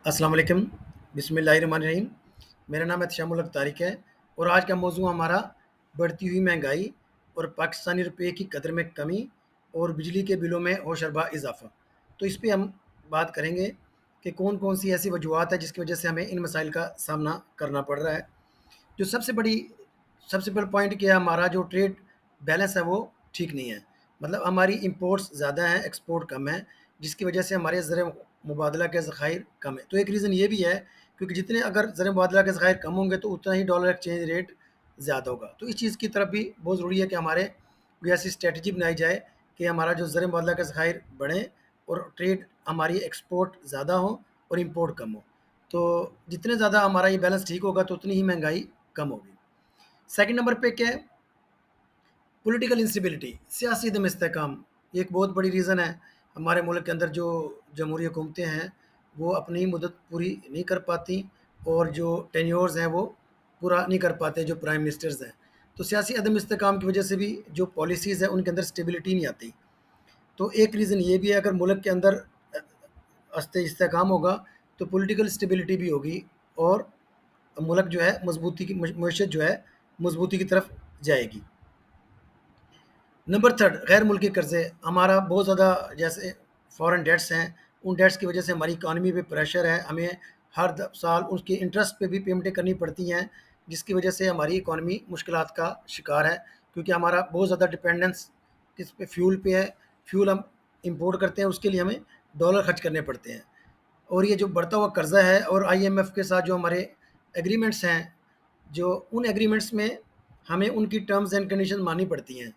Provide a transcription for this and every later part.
अस्सलाम वालेकुम, बिस्मिल्लाहिर्रहमानिर्रहीम। मेरा नाम एहतशामुल हक तारिक है और आज का मौजू हमारा बढ़ती हुई महंगाई और पाकिस्तानी रुपये की कदर में कमी और बिजली के बिलों में होशरबा इजाफ़ा। तो इस पे हम बात करेंगे कि कौन कौन सी ऐसी वजूहत है जिसकी वजह से हमें इन मसाइल का सामना करना पड़ रहा है। जो सबसे बड़ा पॉइंट क्या है, हमारा जो ट्रेड बैलेंस है वो ठीक नहीं है। मतलब हमारी इंपोर्ट्स ज़्यादा हैं, एक्सपोर्ट कम है, जिसकी वजह से हमारे ज़र मुबादला के ज़खायर कम है। तो एक रीज़न ये भी है, क्योंकि जितने अगर ज़र मुबादला के ज़खायर कम होंगे तो उतना ही डॉलर एक्सचेंज रेट ज़्यादा होगा। तो इस चीज़ की तरफ भी बहुत ज़रूरी है कि हमारे कोई ऐसी स्ट्रेटजी बनाई जाए कि हमारा जो ज़र मुबादला के ज़खायर बढ़ें और ट्रेड हमारी एक्सपोर्ट ज़्यादा हो और इम्पोर्ट कम हो। तो जितने ज़्यादा हमारा ये बैलेंस ठीक होगा तो उतनी ही महंगाई कम होगी। सेकंड नंबर पे क्या है? पॉलिटिकल इंस्टेबिलिटी, सियासी अदम इस्तेहकाम। ये एक बहुत बड़ी रीज़न है। हमारे मुल्क के अंदर जो जमहूरी हुकूमतें हैं वो अपनी मुद्दत पूरी नहीं कर पाती और जो टेन्योर्स हैं वो पूरा नहीं कर पाते जो प्राइम मिनिस्टर्स हैं। तो सियासी अदम इस्तेहकाम की वजह से भी जो पॉलिसीज़ हैं उनके अंदर स्टेबिलिटी नहीं आती। तो एक रीज़न ये भी है, अगर मुल्क के अंदर इस्तेहकाम होगा तो पॉलिटिकल स्टेबिलिटी भी होगी और मुल्क जो है मजबूती की मईशत जो है मजबूती की तरफ जाएगी। नंबर थर्ड, गैर मुल्की कर्ज़े। हमारा बहुत ज़्यादा जैसे फॉरेन डेट्स हैं, उन डेट्स की वजह से हमारी इकानमी पे प्रेशर है। हमें हर साल उसके इंटरेस्ट पे भी पेमेंटें करनी पड़ती हैं, जिसकी वजह से हमारी इकानमी मुश्किलात का शिकार है, क्योंकि हमारा बहुत ज़्यादा डिपेंडेंस किस पे, फ्यूल पे है। फ्यूल हम इंपोर्ट करते हैं, उसके लिए हमें डॉलर खर्च करने पड़ते हैं। और ये जो बढ़ता हुआ कर्ज़ा है और आईएमएफ के साथ जो हमारे एग्रीमेंट्स हैं, जो उन एग्रीमेंट्स में हमें उनकी टर्म्स एंड कंडीशन माननी पड़ती हैं,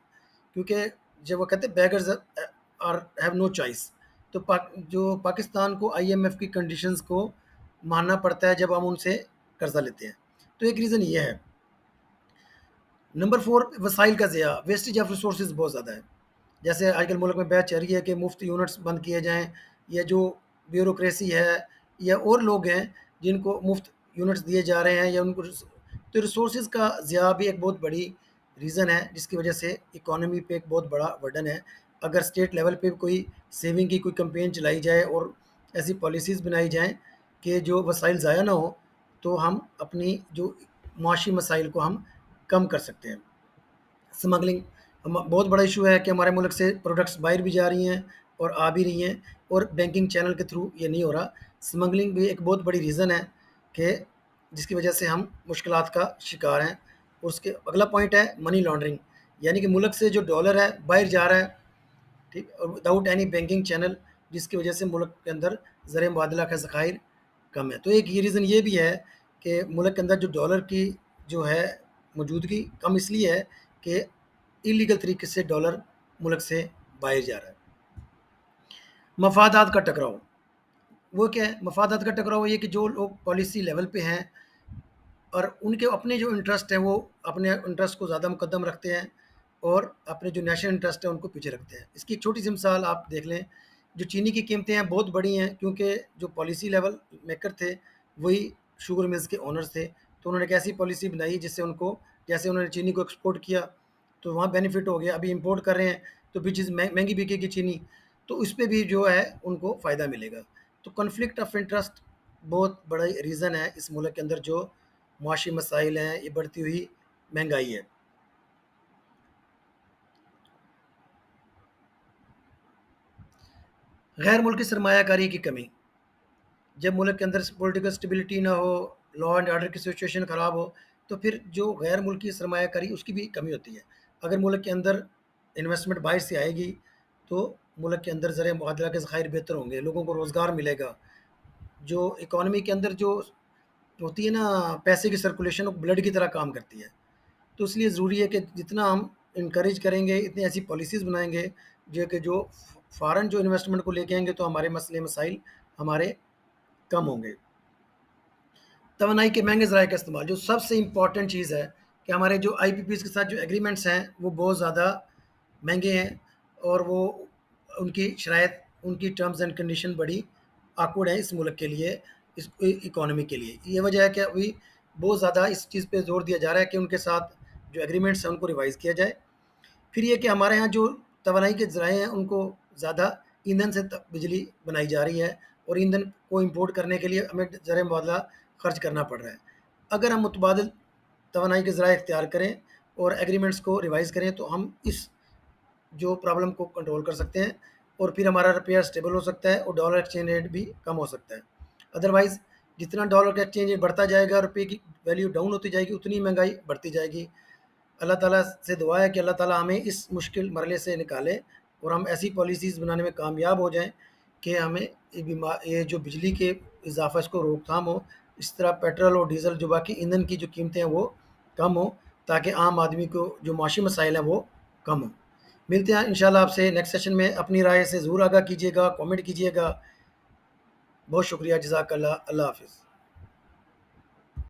क्योंकि जब वो कहते हैं beggars are have no choice. तो जो पाकिस्तान को आईएमएफ की कंडीशंस को मानना पड़ता है जब हम उनसे कर्जा लेते हैं। तो एक रीज़न ये है। नंबर फोर, वसाइल का ज़िया, वेस्टेज ऑफ रिसोर्स बहुत ज़्यादा है। जैसे आजकल मुल्क में बहस चल रही है कि मुफ्त यूनिट्स बंद किए जाएँ, या जो ब्यूरोक्रेसी है या और लोग हैं जिनको मुफ्त यूनिट्स दिए जा रहे हैं या उनको तो रिसोर्सेज का ज़िया भी एक बहुत बड़ी रीज़न है, जिसकी वजह से इकॉनमी पे एक बहुत बड़ा बर्डन है। अगर स्टेट लेवल पे कोई सेविंग की कोई कैंपेन चलाई जाए और ऐसी पॉलिसीज़ बनाई जाएँ कि जो वसाइल ज़ाया ना हो, तो हम अपनी जो मुआशी मसाइल को हम कम कर सकते हैं। स्मगलिंग बहुत बड़ा इशू है कि हमारे मुल्क से प्रोडक्ट्स बाहर भी जा रही हैं और आ भी रही हैं, और बैंकिंग चैनल के थ्रू ये नहीं हो रहा। स्मगलिंग भी एक बहुत बड़ी रीज़न है कि जिसकी वजह से हम मुश्किलात का शिकार हैं। उसके अगला पॉइंट है मनी लॉन्ड्रिंग, यानी कि मुल्क से जो डॉलर है बाहर जा रहा है, ठीक, और विदाउट एनी बैंकिंग चैनल, जिसकी वजह से मुल्क के अंदर ज़र मुबादला का ज़खायर कम है। तो एक ये रीज़न ये भी है कि मुल्क के अंदर जो डॉलर की जो है मौजूदगी कम इसलिए है कि इलीगल तरीके से डॉलर मुल्क से बाहर जा रहा है। मफादात का टकराव, वो क्या है? मफादात का टकराव ये कि जो लोग पॉलिसी लेवल पे हैं और उनके अपने जो इंटरेस्ट हैं वो अपने इंटरेस्ट को ज़्यादा मुकद्दम रखते हैं और अपने जो नेशनल इंटरेस्ट है उनको पीछे रखते हैं। इसकी एक छोटी सी मिसाल आप देख लें, जो चीनी की कीमतें हैं बहुत बड़ी हैं, क्योंकि जो पॉलिसी लेवल मेकर थे वही शुगर मिल्स के ओनर्स थे। तो उन्होंने एक ऐसी पॉलिसी बनाई जिससे उनको, जैसे उन्होंने चीनी को एक्सपोर्ट किया तो वहाँ बेनिफिट हो गया, अभी इंपोर्ट कर रहे हैं तो भी चीज़ महंगी बिकेगी चीनी, तो इस पे भी जो है उनको फ़ायदा मिलेगा। तो कॉन्फ्लिक्ट ऑफ इंटरेस्ट बहुत बड़ा रीज़न है इस मुल्क के अंदर जो मुआशी मसाइल हैं, ये बढ़ती हुई महंगाई है। गैर मुल्की सरमायाकारी की कमी, जब मुल्क के अंदर पॉलिटिकल स्टेबिलिटी ना हो, लॉ एंड ऑर्डर की सिचुएशन ख़राब हो, तो फिर जो गैर मुल्की सरमायाकारी उसकी भी कमी होती है। अगर मुल्क के अंदर इन्वेस्टमेंट बाहर से आएगी तो मुल्क के अंदर ज़र मुबादला के ज़खायर बेहतर होंगे, लोगों को रोज़गार मिलेगा। जो इकॉनमी के अंदर जो होती है ना, पैसे की सर्कुलेशन, वो ब्लड की तरह काम करती है। तो इसलिए ज़रूरी है कि जितना हम इनकरेज करेंगे, इतनी ऐसी पॉलिसीज़ बनाएँगे जो फ़ॉरेन जो इन्वेस्टमेंट को लेके आएँगे, तो हमारे मसले मसाइल हमारे कम होंगे। तवानाई के महँगे ज़राए का इस्तेमाल, जो सबसे इम्पोर्टेंट चीज़ है कि हमारे जो आईपीपीज़ के साथ जो एग्रीमेंट्स हैं वो बहुत ज़्यादा महँगे हैं, और वो उनकी शराइत, उनकी टर्म्स एंड कंडीशन बड़ी ऑकवर्ड है इस मुल्क के लिए, इस इकॉनमी के लिए। ये वजह है कि अभी बहुत ज़्यादा इस चीज़ पे ज़ोर दिया जा रहा है कि उनके साथ जो एग्रीमेंट्स हैं उनको रिवाइज़ किया जाए। फिर ये कि हमारे यहाँ जो तवानाई के ज़राए हैं उनको ज़्यादा ईंधन से बिजली बनाई जा रही है اور ایندھن کو امپورٹ کرنے کے لیے ہمیں زر مبادلہ خرچ کرنا پڑ رہا ہے۔ اگر ہم متبادل توانائی کے ذرائع اختیار کریں اور ایگریمنٹس کو ریوائز کریں تو ہم اس جو پرابلم کو کنٹرول کر سکتے ہیں، اور پھر ہمارا روپیہ اسٹیبل ہو سکتا ہے اور ڈالر ایکسچینج ریٹ بھی کم ہو سکتا ہے۔ ادروائز جتنا ڈالر کا ایکسچینج ریٹ بڑھتا جائے گا، روپے کی ویلیو ڈاؤن ہوتی جائے گی، اتنی مہنگائی بڑھتی جائے گی۔ اللہ تعالیٰ سے دعا ہے کہ اللہ تعالیٰ ہمیں اس مشکل مرحلے سے نکالے اور ہم ایسی پالیسیز بنانے میں کامیاب ہو جائیں کہ ہمیں یہ جو بجلی کے اضافہ اس کو روک تھام ہو، اس طرح پیٹرول اور ڈیزل جو باقی ایندھن کی جو قیمتیں ہیں وہ کم ہوں، تاکہ عام آدمی کو جو معاشی مسائل ہیں وہ کم ہوں۔ ملتے ہیں انشاءاللہ آپ سے نیکسٹ سیشن میں، اپنی رائے سے ضرور آگاہ کیجیے گا، کامنٹ کیجیے گا۔ بہت شکریہ، جزاک اللہ، اللہ حافظ۔